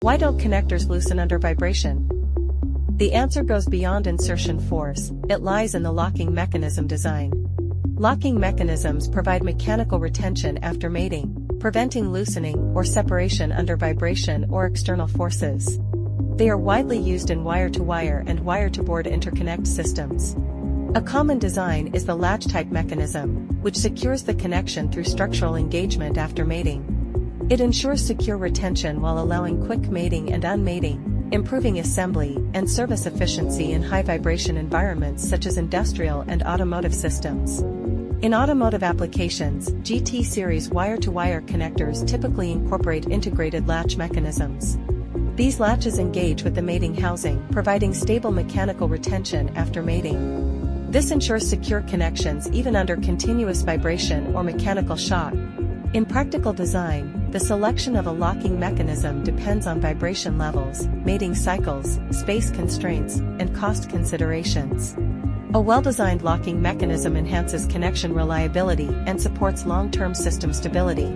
Why don't connectors loosen under vibration? The answer goes beyond insertion force, it lies in the locking mechanism design. Locking mechanisms provide mechanical retention after mating, preventing loosening or separation under vibration or external forces. They are widely used in wire-to-wire and wire-to-board interconnect systems. A common design is the latch-type mechanism, which secures the connection through structural engagement after mating. It ensures secure retention while allowing quick mating and unmating, improving assembly and service efficiency in high-vibration environments such as industrial and automotive systems. In automotive applications, GT series wire-to-wire connectors typically incorporate integrated latch mechanisms. These latches engage with the mating housing, providing stable mechanical retention after mating. This ensures secure connections even under continuous vibration or mechanical shock. In practical design, the selection of a locking mechanism depends on vibration levels, mating cycles, space constraints, and cost considerations. A well-designed locking mechanism enhances connection reliability and supports long-term system stability.